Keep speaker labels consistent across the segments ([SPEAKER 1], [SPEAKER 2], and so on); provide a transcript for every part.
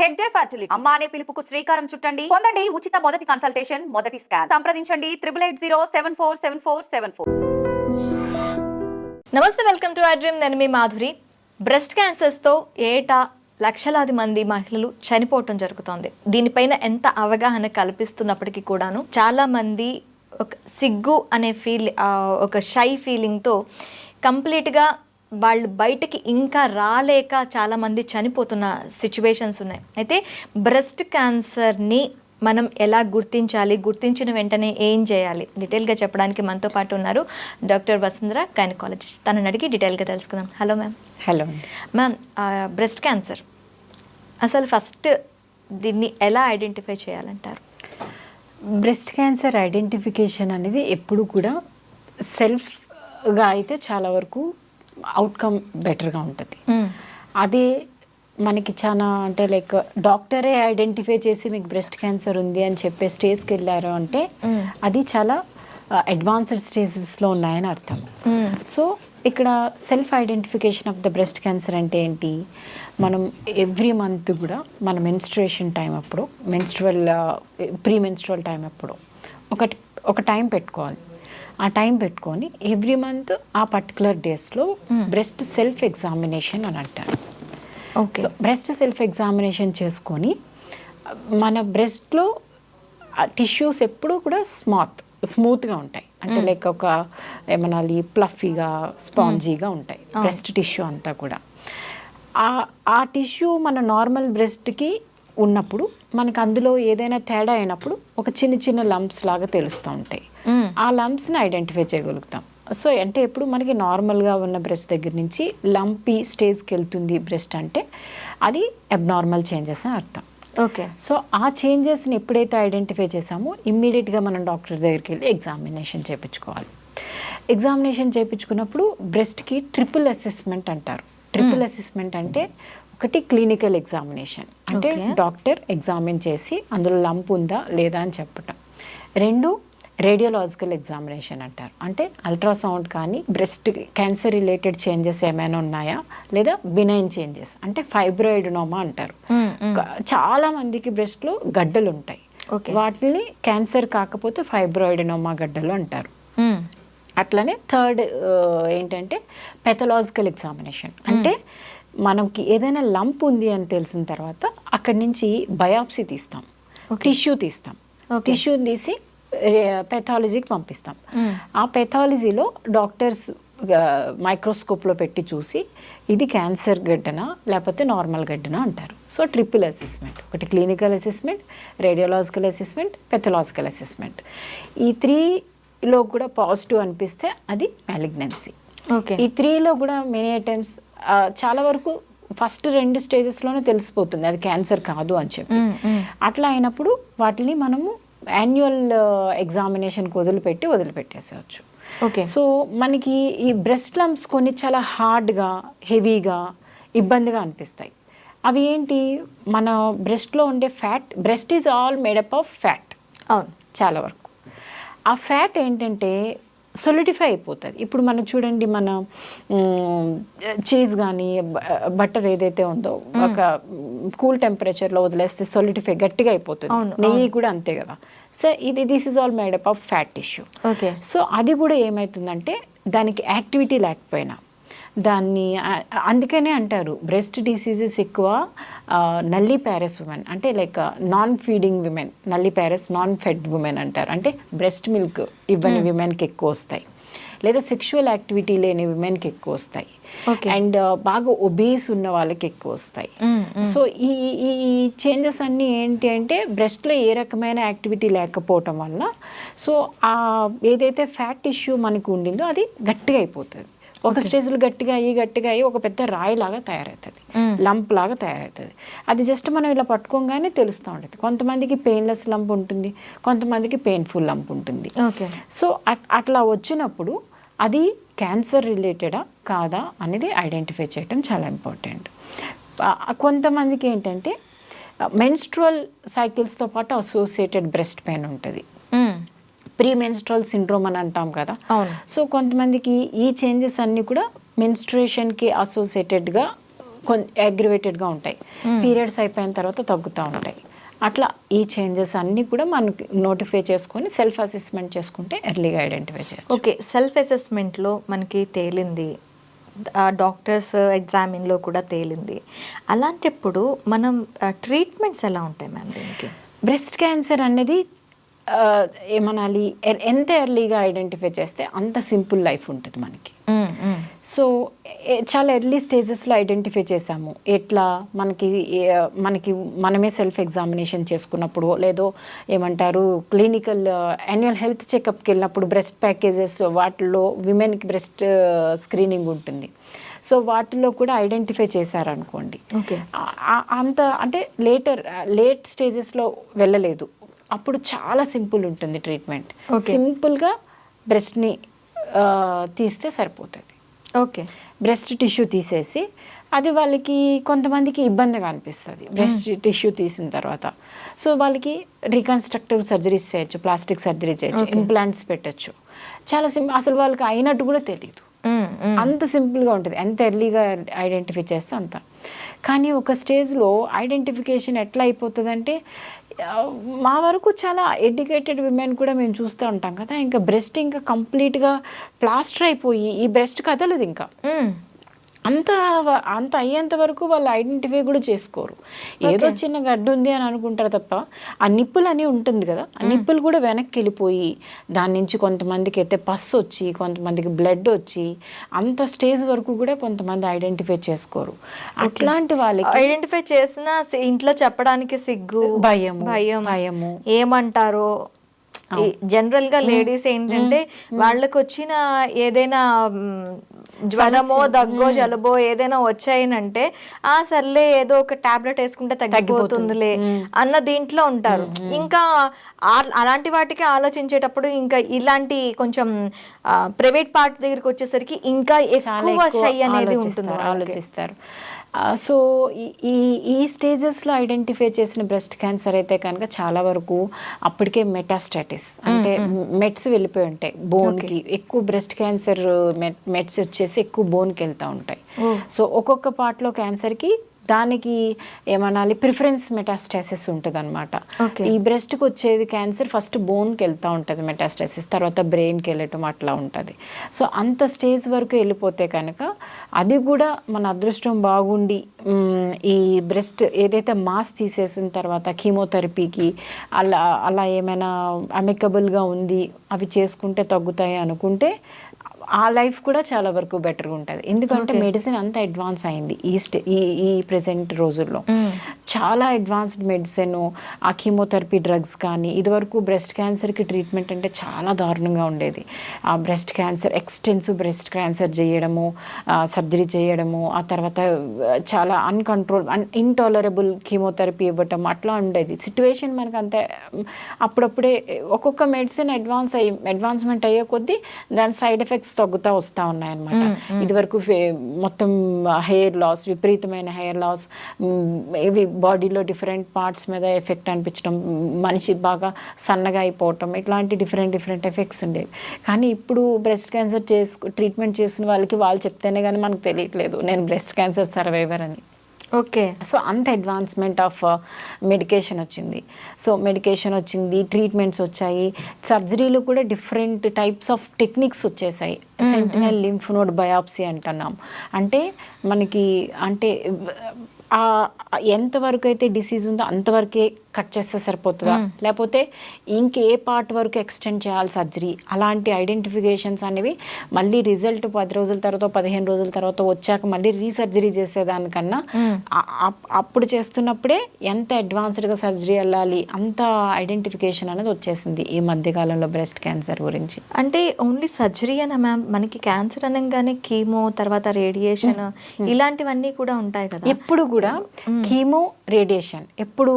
[SPEAKER 1] Tech day fertility అమ్మ అనే పిలుపుకు శ్రీకారం చుట్టండి. పొందండి ఉచిత మొదటి కన్సల్టేషన్, మొదటి స్కాన్. సంప్రదించండి 8880744744.
[SPEAKER 2] నమస్తే, వెల్కమ్ టు ఐ డ్రీమ్. నేను మీ మాధురి. బ్రెస్ట్ క్యాన్సర్స్తో ఏటా లక్షలాది మంది మహిళలు చనిపోవటం జరుగుతోంది. దీనిపైన ఎంత అవగాహన కల్పిస్తున్నప్పటికీ కూడాను చాలా మంది ఒక సిగ్గు అనే ఒక షై ఫీలింగ్తో కంప్లీట్గా వాళ్ళు బయటకి ఇంకా రాలేక చాలామంది చనిపోతున్న సిచ్యువేషన్స్ ఉన్నాయి. అయితే బ్రెస్ట్ క్యాన్సర్ని మనం ఎలా గుర్తించాలి, గుర్తించిన వెంటనే ఏం చేయాలి, డీటెయిల్గా చెప్పడానికి మనతో పాటు ఉన్నారు డాక్టర్ వసుంధర, గైనకాలజిస్ట్. తనని అడిగి డీటెయిల్గా తెలుసుకుందాం. Hello ma'am.
[SPEAKER 3] Hello
[SPEAKER 2] ma'am, breast cancer అసలు ఫస్ట్ దీన్ని ఎలా ఐడెంటిఫై చేయాలంటారు?
[SPEAKER 3] బ్రెస్ట్ క్యాన్సర్ ఐడెంటిఫికేషన్ అనేది ఎప్పుడు కూడా సెల్ఫ్గా అయితే చాలా వరకు అవుట్కమ్ బెటర్గా ఉంటుంది. అదే మనకి చాలా అంటే లైక్ డాక్టరే ఐడెంటిఫై చేసి మీకు బ్రెస్ట్ క్యాన్సర్ ఉంది అని చెప్పే స్టేజ్కి వెళ్ళారు అంటే అది చాలా అడ్వాన్స్డ్ స్టేజెస్లో ఉన్నాయని అర్థం. సో ఇక్కడ self identification of the breast cancer అంటే ఏంటి, మనం ఎవ్రీ మంత్ కూడా మన మెన్స్ట్రుయేషన్ టైం అప్పుడు, ప్రీ మెన్స్ట్రువల్ టైం అప్పుడు ఒక టైం పెట్టుకోవాలి. ఆ టైం పెట్టుకొని ఎవ్రీ మంత్ ఆ పర్టికులర్ డేస్లో బ్రెస్ట్ సెల్ఫ్ ఎగ్జామినేషన్ అని అంటారు.
[SPEAKER 2] Okay.
[SPEAKER 3] So breast self examination చేసుకొని మన బ్రెస్ట్లో టిష్యూస్ ఎప్పుడూ కూడా స్మూత్గా ఉంటాయి. అంటే లైక్ ఒక ఏమనాలి ప్లఫీగా, స్పాంజీగా ఉంటాయి బ్రెస్ట్ టిష్యూ అంతా కూడా. ఆ టిష్యూ మన నార్మల్ బ్రెస్ట్కి ఉన్నప్పుడు మనకు అందులో ఏదైనా తేడా అయినప్పుడు ఒక చిన్న చిన్న లంప్స్ లాగా తెలుస్తూ ఉంటాయి. ఆ లంప్స్ని ఐడెంటిఫై చేయగలుగుతాం. సో అంటే ఎప్పుడు మనకి నార్మల్గా ఉన్న బ్రెస్ట్ దగ్గర నుంచి లంపీ స్టేజ్కి వెళ్తుంది బ్రెస్ట్ అంటే అది అబ్నార్మల్ చేంజెస్ అని అర్థం.
[SPEAKER 2] ఓకే.
[SPEAKER 3] సో ఆ చేంజెస్ని ఎప్పుడైతే ఐడెంటిఫై చేసామో ఇమ్మీడియట్గా మనం డాక్టర్ దగ్గరికి వెళ్ళి ఎగ్జామినేషన్ చేయించుకోవాలి. ఎగ్జామినేషన్ చేయించుకున్నప్పుడు బ్రెస్ట్కి ట్రిపుల్ అసెస్మెంట్ అంటారు. ట్రిపుల్ అసెస్మెంట్ అంటే ఒకటి క్లినికల్ ఎగ్జామినేషన్, అంటే డాక్టర్ ఎగ్జామిన్ చేసి అందులో లంప్ ఉందా లేదా అని చెప్పటం. రెండు రేడియోలాజికల్ ఎగ్జామినేషన్ అంటారు. అంటే అల్ట్రాసౌండ్ కానీ బ్రెస్ట్ క్యాన్సర్ రిలేటెడ్ చేంజెస్ ఏమైనా ఉన్నాయా లేదా బినైన్ చేంజెస్ అంటే ఫైబ్రాయిడ్నోమా అంటారు. చాలా మందికి బ్రెస్ట్లో గడ్డలు ఉంటాయి, వాటిని క్యాన్సర్ కాకపోతే ఫైబ్రాయిడ్నోమా గడ్డలు అంటారు. అట్లనే థర్డ్ ఏంటంటే పెథలాజికల్ ఎగ్జామినేషన్, అంటే మనకి ఏదైనా లంప్ ఉంది అని తెలిసిన తర్వాత అక్కడి నుంచి బయాప్సీ తీస్తాం, టిష్యూ తీస్తాం. టిష్యూ తీసి పెథాలజీకి పంపిస్తాం. ఆ పెథాలజీలో డాక్టర్స్ మైక్రోస్కోప్లో పెట్టి చూసి ఇది క్యాన్సర్ గడ్డనా లేకపోతే నార్మల్ గడ్డనా అంటారు. సో ట్రిపుల్ అసెస్మెంట్, ఒకటి clinical assessment, radiological assessment, pathological assessment. ఈ త్రీలో కూడా పాజిటివ్ అనిపిస్తే అది మ్యాలిగ్నెన్సీ.
[SPEAKER 2] ఓకే.
[SPEAKER 3] ఈ త్రీలో కూడా మెనీ టైమ్స్ చాలా వరకు ఫస్ట్ 2 స్టేజెస్లోనే తెలిసిపోతుంది అది క్యాన్సర్ కాదు అని చెప్పి. అట్లా అయినప్పుడు వాటిని మనము యాన్యువల్ ఎగ్జామినేషన్కి వదిలిపెట్టేసేయచ్చు.
[SPEAKER 2] ఓకే.
[SPEAKER 3] సో మనకి ఈ బ్రెస్ట్ లంప్స్ కొన్ని చాలా హార్డ్గా, హెవీగా, ఇబ్బందిగా అనిపిస్తాయి. అవి ఏంటి, మన బ్రెస్ట్లో ఉండే fat, breast is all made up of fat.
[SPEAKER 2] అవును.
[SPEAKER 3] చాలా వరకు ఆ ఫ్యాట్ ఏంటంటే సొలిడిఫై అయిపోతుంది. ఇప్పుడు మనం చూడండి, మన చీజ్ కానీ బటర్ ఏదైతే ఉందో ఒక కూల్ టెంపరేచర్లో వదిలేస్తే సొలిడిఫై గట్టిగా అయిపోతుంది. నెయ్యి కూడా అంతే కదా. So this is all made up of fat tissue.
[SPEAKER 2] Okay.
[SPEAKER 3] So అది కూడా ఏమవుతుందంటే దానికి యాక్టివిటీ లేకపోయినా దాన్ని, అందుకనే అంటారు బ్రెస్ట్ డిసీజెస్ ఎక్కువ నల్లీ ప్యారెస్ ఉమెన్, అంటే like non feeding women, nulliparous non fed women అంటారు. అంటే బ్రెస్ట్ మిల్క్ ఇవ్వని విమెన్కి ఎక్కువ వస్తాయి, లేదా సెక్షువల్ యాక్టివిటీ లేని విమెన్కి ఎక్కువ వస్తాయి, అండ్ బాగా ఒబేస్ ఉన్న వాళ్ళకి ఎక్కువ వస్తాయి. సో ఈ చేంజెస్ అన్నీ ఏంటి అంటే బ్రెస్ట్లో ఏ రకమైన యాక్టివిటీ లేకపోవటం వల్ల సో ఏదైతే ఫ్యాట్ టిష్యూ మనకు ఉండిందో అది గట్టిగా అయిపోతుంది. ఒక స్టేజ్లో గట్టిగా అయ్యి ఒక పెద్ద రాయి లాగా తయారవుతుంది, లంప్ లాగా తయారవుతుంది. అది జస్ట్ మనం ఇలా పట్టుకోగానే తెలుస్తూ ఉంటుంది. కొంతమందికి పెయిన్లెస్ లంప్ ఉంటుంది, కొంతమందికి పెయిన్ఫుల్ లంప్ ఉంటుంది. సో అట్లా వచ్చినప్పుడు అది క్యాన్సర్ రిలేటెడా కాదా అనేది ఐడెంటిఫై చేయడం చాలా ఇంపార్టెంట్. కొంతమందికి ఏంటంటే మెన్స్ట్రువల్ సైకిల్స్తో పాటు అసోసియేటెడ్ బ్రెస్ట్ పెయిన్ ఉంటుంది, ప్రీ మెన్స్ట్రువల్ సిండ్రోమ్ అని అంటాం కదా. సో కొంతమందికి ఈ చేంజెస్ అన్నీ కూడా మెన్స్ట్రుయేషన్కి అసోసియేటెడ్గా కొంచెం అగ్రివేటెడ్గా ఉంటాయి, పీరియడ్స్ అయిపోయిన తర్వాత తగ్గుతూ ఉంటాయి. అట్లా ఈ చేంజెస్ అన్నీ కూడా మనకి నోటిఫై చేసుకొని సెల్ఫ్ అసెస్మెంట్ చేసుకుంటే ఎర్లీగా ఐడెంటిఫై చేయాలి.
[SPEAKER 2] ఓకే, సెల్ఫ్ అసెస్మెంట్లో మనకి తేలింది, డాక్టర్స్ ఎగ్జామిన్లో కూడా తేలింది, అలాంటప్పుడు మనం ట్రీట్మెంట్స్ ఎలా ఉంటాయి మ్యామ్ దీనికి?
[SPEAKER 3] బ్రెస్ట్ క్యాన్సర్ అనేది ఏమనాలి, ఎంత ఎర్లీగా ఐడెంటిఫై చేస్తే అంత సింపుల్ లైఫ్ ఉంటుంది మనకి. సో చాలా ఎర్లీ స్టేజెస్లో ఐడెంటిఫై చేసాము. ఎట్లా మనకి మనమే సెల్ఫ్ ఎగ్జామినేషన్ చేసుకున్నప్పుడు, లేదో ఏమంటారు క్లినికల్ యాన్యువల్ హెల్త్ చెకప్కి వెళ్ళినప్పుడు, బ్రెస్ట్ ప్యాకేజెస్ వాటిల్లో విమెన్కి బ్రెస్ట్ స్క్రీనింగ్ ఉంటుంది. సో వాటిల్లో కూడా ఐడెంటిఫై చేశారనుకోండి, అంత అంటే లేట్ స్టేజెస్లో వెళ్ళలేదు, అప్పుడు చాలా సింపుల్ ఉంటుంది ట్రీట్మెంట్. సింపుల్గా బ్రెస్ట్ని తీస్తే సరిపోతుంది.
[SPEAKER 2] ఓకే,
[SPEAKER 3] బ్రెస్ట్ టిష్యూ తీసేసి, అది వాళ్ళకి కొంతమందికి ఇబ్బందిగా అనిపిస్తుంది బ్రెస్ట్ టిష్యూ తీసిన తర్వాత. సో వాళ్ళకి రీకన్స్ట్రక్టివ్ సర్జరీస్ చేయొచ్చు, ప్లాస్టిక్ సర్జరీ చేయొచ్చు, ఇంప్లాంట్స్ పెట్టచ్చు. చాలా అసలు వాళ్ళకి అయినట్టు కూడా తెలియదు, అంత సింపుల్గా ఉంటుంది ఎంత ఎర్లీగా ఐడెంటిఫై చేస్తే అంత. కానీ ఒక స్టేజ్లో ఐడెంటిఫికేషన్ ఎట్లా అయిపోతుందంటే, మా వరకు చాలా ఎడ్యుకేటెడ్ విమెన్ కూడా మేము చూస్తూ ఉంటాం కదా, ఇంకా బ్రెస్ట్ ఇంకా కంప్లీట్గా ప్లాస్టర్ అయిపోయి ఈ బ్రెస్ట్ కదలదు ఇంకా, అంత అయ్యేంత వరకు వాళ్ళు ఐడెంటిఫై కూడా చేసుకోరు. ఏదో చిన్న గడ్డ ఉంది అని అనుకుంటారు తప్ప, ఆ నిప్పులు అని ఉంటుంది కదా, ఆ నిప్పులు కూడా వెనక్కి వెళ్ళిపోయి దాని నుంచి కొంతమందికి అయితే పస్ వచ్చి, కొంతమందికి బ్లడ్ వచ్చి, అంత స్టేజ్ వరకు కూడా కొంతమంది ఐడెంటిఫై చేసుకోరు. అట్లాంటి వాళ్ళకి
[SPEAKER 2] ఐడెంటిఫై చేసిన ఇంట్లో చెప్పడానికి సిగ్గు, భయము, ఏమంటారో. జనరల్ గా లేడీస్ ఏంటంటే వాళ్ళకి వచ్చిన ఏదైనా జ్వరమో దగ్గో జలుబో ఏదైనా వచ్చాయినంటే సర్లే ఏదో ఒక టాబ్లెట్ వేసుకుంటే తగ్గిపోతుందిలే అన్న దీంట్లో ఉంటారు. ఇంకా అలాంటి వాటికి ఆలోచించేటప్పుడు ఇంకా ఇలాంటి కొంచెం ప్రైవేట్ పార్ట్ దగ్గరికి వచ్చేసరికి ఇంకా ఎక్కువ షై అనేది ఉంటుంది,
[SPEAKER 3] ఆలోచిస్తారు. సో ఈ స్టేజెస్లో ఐడెంటిఫై చేసిన బ్రెస్ట్ క్యాన్సర్ అయితే కనుక చాలా వరకు అప్పటికే మెటాస్టాటిస్ అంటే మెట్స్ వెళ్ళిపోయి ఉంటాయి బోన్కి. ఎక్కువ బ్రెస్ట్ క్యాన్సర్ మెట్స్ వచ్చేసి ఎక్కువ బోన్కి వెళ్తూ ఉంటాయి. సో ఒక్కొక్క పార్ట్లో క్యాన్సర్కి దానికి ఏమనాలి ప్రిఫరెన్స్ మెటాస్టాసిస్ ఉంటుంది అనమాట. ఈ బ్రెస్ట్కి వచ్చేది క్యాన్సర్ ఫస్ట్ బోన్కి వెళ్తూ ఉంటుంది మెటాస్టాసిస్, తర్వాత బ్రెయిన్కి వెళ్ళటం అట్లా ఉంటుంది. సో అంత స్టేజ్ వరకు వెళ్ళిపోతే కనుక అది కూడా మన అదృష్టం బాగుండి ఈ బ్రెస్ట్ ఏదైతే మాస్ తీసేసిన తర్వాత కీమోథెరపీకి అలా ఏమైనా అమికబుల్గా ఉంది, అవి చేసుకుంటే తగ్గుతాయి అనుకుంటే ఆ లైఫ్ కూడా చాలా వరకు బెటర్గా ఉంటుంది. ఎందుకంటే మెడిసిన్ అంతా అడ్వాన్స్ అయింది ఈ ప్రెసెంట్ రోజుల్లో. చాలా అడ్వాన్స్డ్ మెడిసిన్, ఆ కీమోథెరపీ డ్రగ్స్ కానీ, ఇదివరకు బ్రెస్ట్ క్యాన్సర్కి ట్రీట్మెంట్ అంటే చాలా దారుణంగా ఉండేది. ఆ breast cancer extensive breast cancer చేయడము, సర్జరీ చేయడము, ఆ తర్వాత చాలా ఇంటాలరబుల్ కీమోథెరపీ ఇవ్వటం అట్లా ఉండేది సిచ్యువేషన్. మనకు అంతే అప్పుడప్పుడే ఒక్కొక్క మెడిసిన్ అడ్వాన్స్మెంట్ అయ్యే కొద్దీ దాని సైడ్ ఎఫెక్ట్స్ తగ్గుతూ వస్తూ ఉన్నాయన్నమాట. ఇదివరకు మొత్తం హెయిర్ లాస్, విపరీతమైన హెయిర్ లాస్, ఇవి బాడీలో డిఫరెంట్ పార్ట్స్ మీద ఎఫెక్ట్ అనిపించడం, మనిషి బాగా సన్నగా అయిపోవటం, ఇట్లాంటి డిఫరెంట్ ఎఫెక్ట్స్ ఉండేవి. కానీ ఇప్పుడు బ్రెస్ట్ క్యాన్సర్ ట్రీట్మెంట్ చేసిన వాళ్ళకి వాళ్ళు చెప్తేనే కానీ మనకు తెలియట్లేదు నేను బ్రెస్ట్ క్యాన్సర్ సర్వైవర్ అని.
[SPEAKER 2] ఓకే,
[SPEAKER 3] సో అంత అడ్వాన్స్మెంట్ ఆఫ్ మెడికేషన్ వచ్చింది. సో మెడికేషన్ వచ్చింది, ట్రీట్మెంట్స్ వచ్చాయి, సర్జరీలు కూడా డిఫరెంట్ టైప్స్ ఆఫ్ టెక్నిక్స్ వచ్చేసాయి. సెంటినల్ లింఫ్ నోడ్ బయాప్సీ అంటున్నాం. అంటే మనకి అంటే ఎంతవరకు అయితే డిసీజ్ ఉందో అంతవరకే కట్ చేస్తే సరిపోతుందా, లేకపోతే ఇంకే పార్ట్ వరకు ఎక్స్టెండ్ చేయాలి సర్జరీ, అలాంటి ఐడెంటిఫికేషన్స్ అనేవి మళ్ళీ రిజల్ట్ 10 రోజుల తర్వాత 15 రోజుల తర్వాత వచ్చాక మళ్ళీ రీసర్జరీ చేసేదానికన్నా అప్పుడు చేస్తున్నప్పుడే ఎంత అడ్వాన్స్డ్గా సర్జరీ వెళ్ళాలి అంత ఐడెంటిఫికేషన్ అనేది వచ్చేసింది ఈ మధ్యకాలంలో బ్రెస్ట్ క్యాన్సర్ గురించి.
[SPEAKER 2] అంటే ఓన్లీ సర్జరీ అనా మ్యామ్? మనకి క్యాన్సర్ అనగానే కీమో, తర్వాత రేడియేషన్, ఇలాంటివన్నీ కూడా ఉంటాయి కదా.
[SPEAKER 3] ఎప్పుడు కూడా కీమో రేడియేషన్ ఎప్పుడు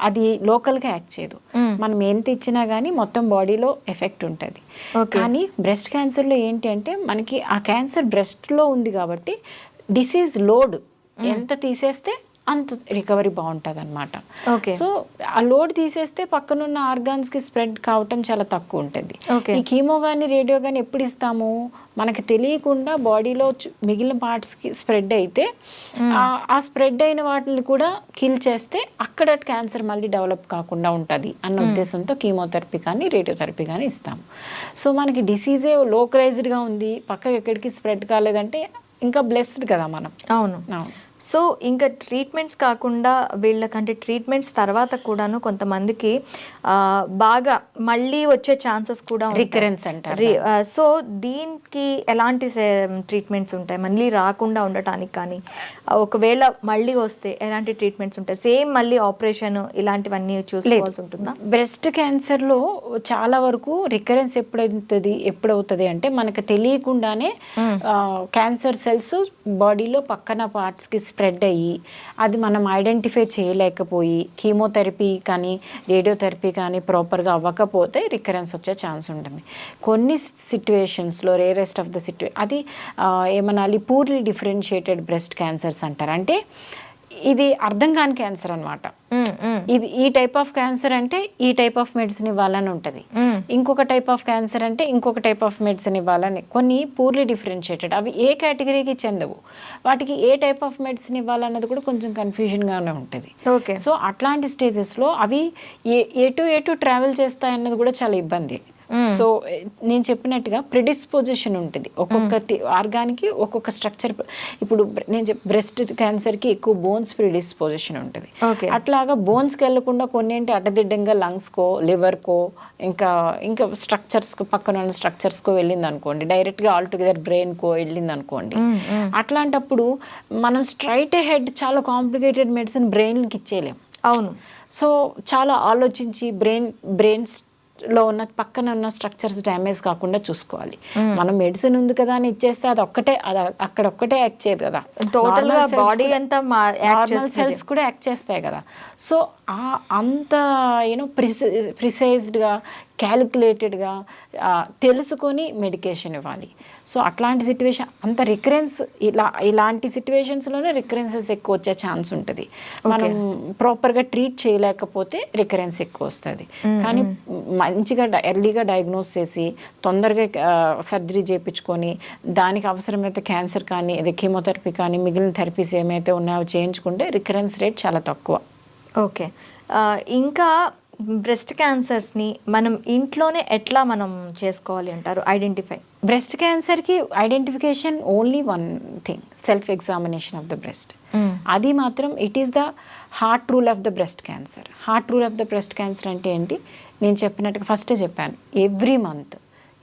[SPEAKER 3] అది లోకల్గా యాక్ట్ చేయదు. మనం ఎంత ఇచ్చినా కానీ మొత్తం బాడీలో ఎఫెక్ట్ ఉంటుంది. కానీ బ్రెస్ట్ క్యాన్సర్లో ఏంటి అంటే మనకి ఆ క్యాన్సర్ బ్రెస్ట్లో ఉంది కాబట్టి డిసీజ్ లోడ్ ఎంత తీసేస్తే అంత రికవరీ బాగుంటుంది అనమాట.
[SPEAKER 2] ఓకే.
[SPEAKER 3] సో ఆ లోడ్ తీసేస్తే పక్కనున్న ఆర్గాన్స్కి స్ప్రెడ్ కావటం చాలా తక్కువ ఉంటుంది.
[SPEAKER 2] ఓకే.
[SPEAKER 3] ఈ కీమో కానీ రేడియో కానీ ఎప్పుడు ఇస్తాము, మనకి తెలియకుండా బాడీలో మిగిలిన పార్ట్స్కి స్ప్రెడ్ అయితే ఆ స్ప్రెడ్ అయిన వాటిని కూడా కిల్ చేస్తే అక్కడ క్యాన్సర్ మళ్ళీ డెవలప్ కాకుండా ఉంటుంది అన్న ఉద్దేశంతో కీమోథెరపీ కానీ రేడియోథెరపీ కానీ ఇస్తాము. సో మనకి డిసీజే లోకలైజ్డ్గా ఉంది, పక్కకి ఎక్కడికి స్ప్రెడ్ కాలేదంటే ఇంకా బ్లెస్డ్ కదా మనం.
[SPEAKER 2] అవును. సో ఇంకా ట్రీట్మెంట్స్ కాకుండా వీళ్ళకంటే ట్రీట్మెంట్స్ తర్వాత కూడాను కొంతమందికి బాగా మళ్ళీ వచ్చే ఛాన్సెస్ కూడా
[SPEAKER 3] రికరెన్స్ అంటారు.
[SPEAKER 2] సో దీనికి ఎలాంటి ట్రీట్మెంట్స్ ఉంటాయి మళ్ళీ రాకుండా ఉండటానికి? కానీ ఒకవేళ మళ్ళీ వస్తే ఎలాంటి ట్రీట్మెంట్స్ ఉంటాయి? సేమ్ మళ్ళీ ఆపరేషన్ ఇలాంటివన్నీ చూసుకోవాల్సి ఉంటుందా?
[SPEAKER 3] బ్రెస్ట్ క్యాన్సర్లో చాలా వరకు రికరెన్స్ ఎప్పుడవుతుంది అంటే మనకు తెలియకుండానే క్యాన్సర్ సెల్స్ బాడీలో పక్కన పార్ట్స్కి స్ప్రెడ్ అయ్యి అది మనం ఐడెంటిఫై చేయలేకపోయి కీమోథెరపీ కానీ రేడియోథెరపీ కానీ ప్రాపర్గా అవ్వకపోతే రికరెన్స్ వచ్చే ఛాన్స్ ఉంటుంది. కొన్ని సిట్యువేషన్స్లో రేరెస్ట్ ఆఫ్ ద అది ఏమనాలి పూర్లీ డిఫరెన్షియేటెడ్ బ్రెస్ట్ క్యాన్సర్స్ అంటారు. అంటే ఇది అర్థం కాని క్యాన్సర్ అనమాట. ఇది ఈ టైప్ ఆఫ్ క్యాన్సర్ అంటే ఈ టైప్ ఆఫ్ మెడిసిన్ ఇవ్వాలని ఉంటుంది, ఇంకొక టైప్ ఆఫ్ క్యాన్సర్ అంటే ఇంకొక టైప్ ఆఫ్ మెడిసిన్ ఇవ్వాలని. కొన్ని పూర్లీ డిఫరెన్షియేటెడ్, అవి ఏ కేటగిరీకి చెందవు, వాటికి ఏ టైప్ ఆఫ్ మెడిసిన్ ఇవ్వాలన్నది కూడా కొంచెం కన్ఫ్యూజన్గానే ఉంటుంది.
[SPEAKER 2] ఓకే.
[SPEAKER 3] సో అట్లాంటి స్టేజెస్లో అవి ఎటు ట్రావెల్ చేస్తాయన్నది కూడా చాలా ఇబ్బంది. సో నేను చెప్పినట్టుగా ప్రిడిస్పోజిషన్ ఉంటుంది ఒక్కొక్క ఆర్గాన్కి ఒక్కొక్క స్ట్రక్చర్. ఇప్పుడు నేను బ్రెస్ట్ క్యాన్సర్కి ఎక్కువ బోన్స్ ప్రిడిస్పోజిషన్ ఉంటుంది. అట్లాగా బోన్స్కి వెళ్ళకుండా కొన్ని ఏంటి అడ్డదిడ్డంగా లంగ్స్కో లివర్కో ఇంకా స్ట్రక్చర్స్కో పక్కన ఉన్న స్ట్రక్చర్స్కో వెళ్ళింది అనుకోండి, డైరెక్ట్గా ఆల్ టుగెదర్ బ్రెయిన్కో వెళ్ళింది అనుకోండి. అట్లాంటప్పుడు మనం స్ట్రైట్ హెడ్ చాలా కాంప్లికేటెడ్ మెడిసిన్ బ్రెయిన్కి ఇచ్చేయలేం.
[SPEAKER 2] అవును. సో
[SPEAKER 3] చాలా ఆలోచించి బ్రెయిన్స్ లో ఉన్న పక్కన ఉన్న స్ట్రక్చర్స్ డ్యామేజ్ కాకుండా చూసుకోవాలి. మనం మెడిసిన్ ఉంది కదా అని ఇచ్చేస్తే అది అక్కడ ఒక్కటే యాక్ట్ చేయదు కదా,
[SPEAKER 2] టోటల్ గా బాడీ అంతా
[SPEAKER 3] నార్మల్ సెల్స్ కూడా యాక్ట్ చేస్తాయి కదా. సో అంత ప్రిసైజ్డ్గా క్యాలిక్యులేటెడ్గా తెలుసుకొని మెడికేషన్ ఇవ్వాలి. సో అట్లాంటి సిట్యువేషన్ అంత రికరెన్స్ ఇలాంటి సిట్యువేషన్స్లోనే రికరెన్సెస్ ఎక్కువ వచ్చే ఛాన్స్ ఉంటుంది. మనం ప్రాపర్గా ట్రీట్ చేయలేకపోతే రికరెన్స్ ఎక్కువ వస్తుంది. కానీ మంచిగా ఎర్లీగా డయాగ్నోస్ చేసి తొందరగా సర్జరీ చేయించుకొని దానికి అవసరమైతే క్యాన్సర్ కానీ కీమోథెరపీ కానీ మిగిలిన థెరపీస్ ఏమైతే ఉన్నాయో చేయించుకుంటే రికరెన్స్ రేట్ చాలా తక్కువ.
[SPEAKER 2] ఓకే. ఇంకా బ్రెస్ట్ క్యాన్సర్స్ని మనం ఇంట్లోనే ఎట్లా మనం చేసుకోవాలి అంటారు ఐడెంటిఫై?
[SPEAKER 3] బ్రెస్ట్ క్యాన్సర్కి identification only one thing, self examination of the breast. అది మాత్రం it is the heart rule of the breast cancer. Heart rule of the breast cancer అంటే ఏంటి? నేను చెప్పినట్టుగా ఫస్టే చెప్పాను, ఎవ్రీ మంత్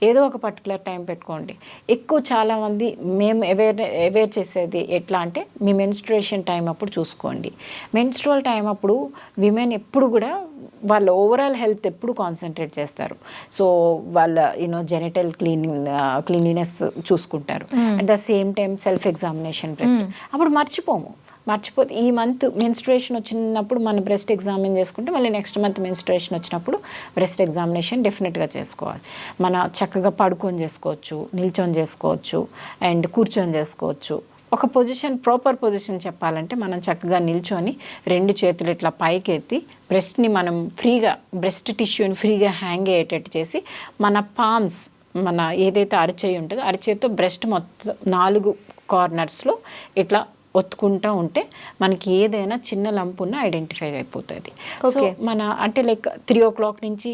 [SPEAKER 3] ఏదో ఒక పర్టికులర్ టైం పెట్టుకోండి. ఎక్కువ చాలామంది మేము అవేర్ చేసేది ఎట్లా అంటే మీ మెన్స్ట్రుయేషన్ టైం అప్పుడు చూసుకోండి. మెన్స్ట్రువల్ టైం అప్పుడు విమెన్ ఎప్పుడు కూడా వాళ్ళ ఓవరాల్ హెల్త్ ఎప్పుడు కాన్సన్ట్రేట్ చేస్తారు. సో వాళ్ళ జెనిటల్ క్లీనినెస్ చూసుకుంటారు. At the same time self examination breast అప్పుడు మర్చిపోతే ఈ మంత్ మెన్స్ట్రుయేషన్ వచ్చినప్పుడు మన బ్రెస్ట్ ఎగ్జామిన్ చేసుకుంటే మళ్ళీ నెక్స్ట్ మంత్ మెన్స్ట్రుయేషన్ వచ్చినప్పుడు బ్రెస్ట్ ఎగ్జామినేషన్ డెఫినెట్గా చేసుకోవాలి. మన చక్కగా పడుకొని చేసుకోవచ్చు, నిల్చొని చేసుకోవచ్చు, అండ్ కూర్చొని చేసుకోవచ్చు. ఒక పొజిషన్, ప్రాపర్ పొజిషన్ చెప్పాలంటే మనం చక్కగా నిల్చొని 2 చేతులు ఇట్లా పైకి ఎత్తి బ్రెస్ట్ని మనం ఫ్రీగా, బ్రెస్ట్ టిష్యూని ఫ్రీగా హ్యాంగ్ అయ్యేటట్టు చేసి మన పామ్స్, మన ఏదైతే అరిచేయి ఉంటుందో అరిచేయితో బ్రెస్ట్ మొత్తం 4 కార్నర్స్లో ఇట్లా ఒత్తుకుంటూ ఉంటే మనకి ఏదైనా చిన్న లంప్ ఉన్న ఐడెంటిఫై అయిపోతుంది. సో మన అంటే లైక్ 3 o'clock నుంచి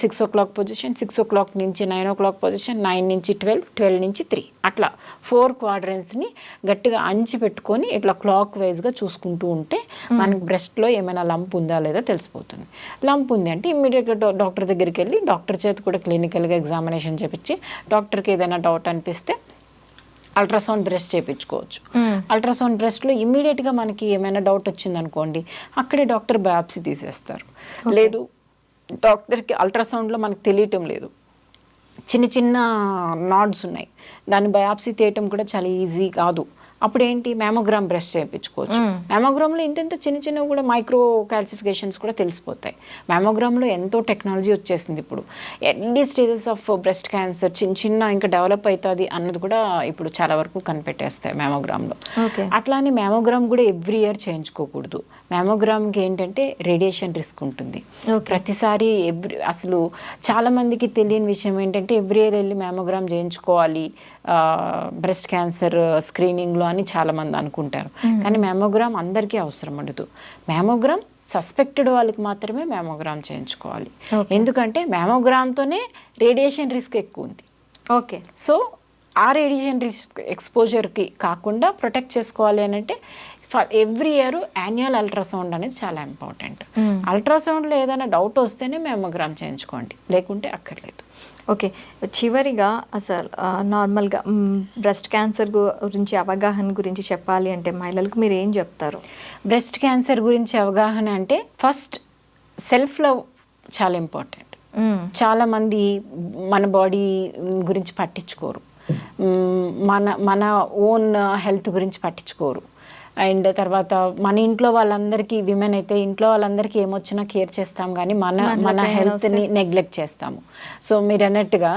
[SPEAKER 3] 6 o'clock పొజిషన్, 6 o'clock నుంచి 9 o'clock పొజిషన్, 9 నుంచి 12, 12 నుంచి 3 అట్లా 4 క్వాడ్రెంట్స్ని గట్టిగా అంచి పెట్టుకొని ఇట్లా క్లాక్ వైజ్గా చూసుకుంటూ ఉంటే మనకి బ్రెస్ట్లో ఏమైనా లంప్ ఉందా లేదా తెలిసిపోతుంది. లంప్ ఉంది అంటే ఇమ్మీడియట్గా డాక్టర్ దగ్గరికి వెళ్ళి డాక్టర్ చేతి కూడా క్లినికల్గా ఎగ్జామినేషన్ చేపించి డాక్టర్కి ఏదైనా డౌట్ అనిపిస్తే అల్ట్రాసౌండ్ బ్రెస్ట్ చేయించుకోవచ్చు. అల్ట్రాసౌండ్ బ్రెస్ట్లో ఇమ్మీడియట్గా మనకి ఏమైనా డౌట్ వచ్చిందనుకోండి అక్కడే డాక్టర్ బయాప్సీ తీసేస్తారు. లేదు డాక్టర్కి అల్ట్రాసౌండ్లో మనకు తెలియటం లేదు, చిన్న నాడ్స్ ఉన్నాయి, దాన్ని బయాప్సీ తీయటం కూడా చాలా ఈజీ కాదు అప్పుడు ఏంటి మ్యామోగ్రామ్ బ్రెస్ట్ చేయించుకోవచ్చు. మ్యామోగ్రామ్లో ఇంత చిన్న చిన్నవి కూడా మైక్రో క్యాల్సిఫికేషన్స్ కూడా తెలిసిపోతాయి. మ్యామోగ్రామ్లో ఎంతో టెక్నాలజీ వచ్చేసింది ఇప్పుడు. ఎన్ని స్టేజెస్ ఆఫ్ బ్రెస్ట్ క్యాన్సర్ చిన్న ఇంకా డెవలప్ అవుతుంది అన్నది కూడా ఇప్పుడు చాలా వరకు కనిపెట్టేస్తాయి మ్యామోగ్రామ్లో. అట్లానే మ్యామోగ్రామ్ కూడా ఎవ్రీ ఇయర్ చేయించుకోకూడదు. మ్యామోగ్రామ్కి ఏంటంటే రేడియేషన్ రిస్క్ ఉంటుంది. ప్రతిసారి అసలు చాలా మందికి తెలియని విషయం ఏంటంటే ఎవ్రీ ఇయర్ వెళ్ళి మ్యామోగ్రామ్ చేయించుకోవాలి బ్రెస్ట్ క్యాన్సర్ స్క్రీనింగ్లో అని చాలామంది అనుకుంటారు. కానీ మ్యామోగ్రామ్ అందరికీ అవసరం ఉండదు. మ్యామోగ్రామ్ సస్పెక్టెడ్ వాళ్ళకి మాత్రమే మ్యామోగ్రామ్ చేయించుకోవాలి. ఎందుకంటే మ్యామోగ్రామ్తోనే రేడియేషన్ రిస్క్ ఎక్కువ ఉంది.
[SPEAKER 2] ఓకే,
[SPEAKER 3] సో ఆ రేడియేషన్ రిస్క్ ఎక్స్పోజర్కి కాకుండా ప్రొటెక్ట్ చేసుకోవాలి అని అంటే ఎవ్రీ ఇయర్ యాన్యువల్ అల్ట్రాసౌండ్ అనేది చాలా ఇంపార్టెంట్. అల్ట్రాసౌండ్లో ఏదైనా డౌట్ వస్తేనే మ్యామోగ్రామ్ చేయించుకోండి, లేకుంటే అక్కర్లేదు.
[SPEAKER 2] ఓకే, చివరిగా అసలు నార్మల్గా బ్రెస్ట్ క్యాన్సర్ గురించి అవగాహన గురించి చెప్పాలి అంటే మహిళలకు మీరు ఏం చెప్తారు?
[SPEAKER 3] బ్రెస్ట్ క్యాన్సర్ గురించి అవగాహన అంటే ఫస్ట్ సెల్ఫ్ లవ్ చాలా ఇంపార్టెంట్. చాలామంది మన బాడీ గురించి పట్టించుకోరు, మన ఓన్ హెల్త్ గురించి పట్టించుకోరు. అండ్ తర్వాత మన ఇంట్లో వాళ్ళందరికీ, విమెన్ అయితే ఇంట్లో వాళ్ళందరికీ ఏమొచ్చినా కేర్ చేస్తాం, కానీ మన హెల్త్ని నెగ్లెక్ట్ చేస్తాము. సో మీరు అన్నట్టుగా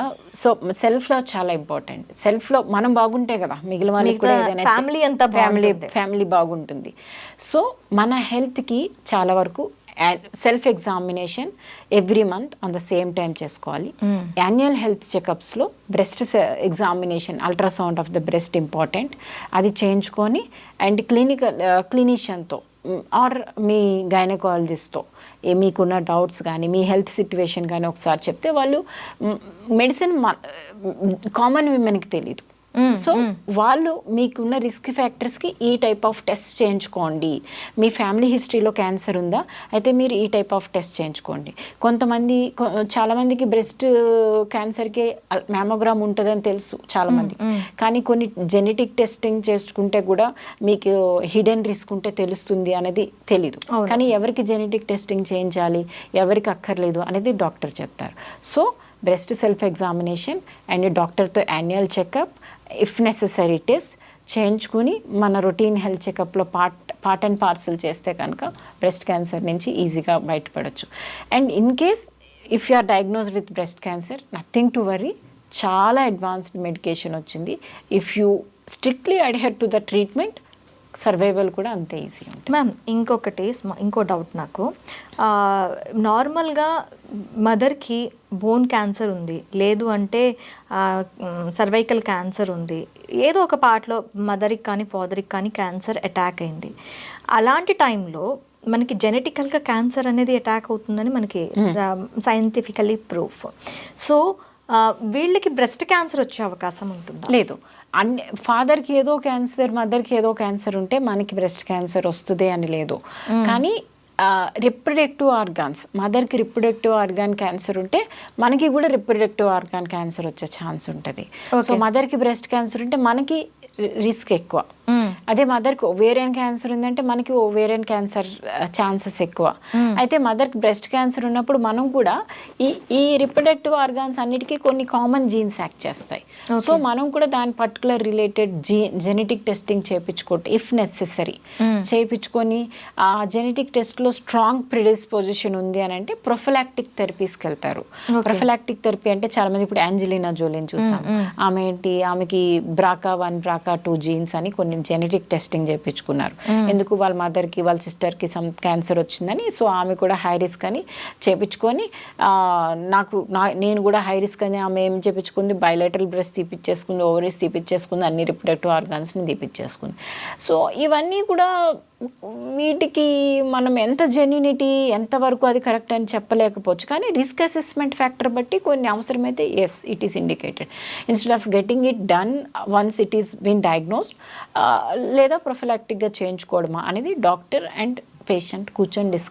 [SPEAKER 3] సెల్ఫ్లో చాలా ఇంపార్టెంట్. సెల్ఫ్లో మనం బాగుంటే కదా మిగిలిన వాళ్ళకి కూడా ఏదైనా ఫ్యామిలీ బాగుంటుంది. సో మన హెల్త్కి చాలా వరకు self examination every month on the same time చేసుకోవాలి. యాన్యువల్ హెల్త్ చెకప్స్లో breast examination, ultrasound of the breast important, అది చేయించుకొని అండ్ క్లినీషియన్తో ఆర్ మీ గైనకాలజిస్ట్తో మీకున్న డౌట్స్ కానీ మీ హెల్త్ సిట్యువేషన్ కానీ ఒకసారి చెప్తే వాళ్ళు మెడిసిన్ కామన్ విమెన్కి తెలియదు. సో వాళ్ళు మీకున్న రిస్క్ ఫ్యాక్టర్స్కి ఈ టైప్ ఆఫ్ టెస్ట్ చేయించుకోండి. మీ ఫ్యామిలీ హిస్టరీలో క్యాన్సర్ ఉందా, అయితే మీరు ఈ టైప్ ఆఫ్ టెస్ట్ చేయించుకోండి. చాలామందికి బ్రెస్ట్ క్యాన్సర్కి మ్యామోగ్రామ్ ఉంటుందని తెలుసు చాలామంది, కానీ కొన్ని జెనెటిక్ టెస్టింగ్ చేసుకుంటే కూడా మీకు హిడెన్ రిస్క్ ఉంటే తెలుస్తుంది అనేది తెలీదు. కానీ ఎవరికి జెనెటిక్ టెస్టింగ్ చేయించాలి, ఎవరికి అక్కర్లేదు అనేది డాక్టర్ చెప్తారు. So breast self examination and డాక్టర్తో annual checkup, if necessary test చేయించుకుని మన రొటీన్ హెల్త్ చెకప్లో పార్ట్ అండ్ పార్సల్ చేస్తే కనుక బ్రెస్ట్ క్యాన్సర్ నుంచి ఈజీగా బయటపడవచ్చు. And in case if you are diagnosed with breast cancer, nothing to worry, చాలా అడ్వాన్స్డ్ మెడికేషన్ వచ్చింది. If you strictly adhere to the treatment, survival కూడా అంతే ఈజీ ఉంటుంది.
[SPEAKER 2] మ్యామ్ ఇంకో డౌట్ నాకు, నార్మల్గా మదర్కి బోన్ క్యాన్సర్ ఉంది, లేదు అంటే సర్వైకల్ క్యాన్సర్ ఉంది, ఏదో ఒక పార్ట్లో మదర్కి కానీ ఫాదర్కి కానీ క్యాన్సర్ అటాక్ అయింది. అలాంటి టైంలో మనకి జెనెటికల్గా క్యాన్సర్ అనేది అటాక్ అవుతుందని మనకి సైంటిఫికల్లీ ప్రూఫ్. సో వీళ్ళకి బ్రెస్ట్ క్యాన్సర్ వచ్చే అవకాశం ఉంటుందా?
[SPEAKER 3] లేదు. ఫాదర్కి ఏదో క్యాన్సర్, మదర్కి ఏదో క్యాన్సర్ ఉంటే మనకి బ్రెస్ట్ క్యాన్సర్ వస్తుంది అని లేదు. కానీ రిప్రొడక్టివ్ ఆర్గాన్స్, మదర్కి రిప్రొడక్టివ్ ఆర్గాన్ క్యాన్సర్ ఉంటే మనకి కూడా రిప్రొడక్టివ్ ఆర్గాన్ క్యాన్సర్ వచ్చే ఛాన్స్ ఉంటుంది. సో మదర్కి బ్రెస్ట్ క్యాన్సర్ ఉంటే మనకి రిస్క్ ఎక్కువ. అదే మదర్కి ఓవేరియన్ క్యాన్సర్ ఉందంటే మనకి ఓవేరియన్ క్యాన్సర్ ఛాన్సెస్ ఎక్కువ. అయితే మదర్కి బ్రెస్ట్ క్యాన్సర్ ఉన్నప్పుడు మనం కూడా ఈ రిప్రొడక్టివ్ ఆర్గాన్స్ అన్నిటికీ కొన్ని కామన్ జీన్స్ యాక్ట్ చేస్తాయి. సో మనం కూడా దాని పర్టికులర్ రిలేటెడ్ జెనెటిక్ టెస్టింగ్ చేయించుకోండి, ఇఫ్ నెసెసరీ చేయించుకొని ఆ జెనెటిక్ టెస్ట్లో స్ట్రాంగ్ ప్రిడిస్పోజిషన్ ఉంది అని అంటే ప్రొఫిలాక్టిక్ థెరపీస్కి వెళ్తారు. ప్రొఫిలాక్టిక్ థెరపీ అంటే చాలా మంది ఇప్పుడు యాంజెలినా జోలిని చూసాం, ఆమెకి BRCA1 BRCA2 జీన్స్ అని కొన్ని జెనెటిక్ టెస్టింగ్ చేయించుకున్నారు. ఎందుకు వాళ్ళ మదర్కి వాళ్ళ సిస్టర్కి సమ్ క్యాన్సర్ వచ్చిందని. సో ఆమె కూడా హై రిస్క్ అని చేయించుకొని నేను కూడా హై రిస్క్ అని ఆమె ఏం చేయించుకుంది, బయోలేటరల్ బ్రెస్ట్ తీపిచ్చేసుకుంది, ఓవరీస్ తీపిచ్చేసుకుంది, అన్ని రిప్రొడక్టివ్ ఆర్గాన్స్ని తీపిచ్చేసుకుంది. సో ఇవన్నీ కూడా వీటికి మనం ఎంత జెన్యూనిటీ ఎంతవరకు అది కరెక్ట్ అని చెప్పలేకపోవచ్చు. కానీ రిస్క్ అసెస్మెంట్ ఫ్యాక్టర్ బట్టి కొన్ని అవసరమైతే as it is indicated. Instead of getting it done once it is been diagnosed, లేదా ప్రొఫిలాక్టిక్గా చేయించుకోవడమా అనేది డాక్టర్ అండ్ పేషెంట్ కూర్చొని డిస్కస్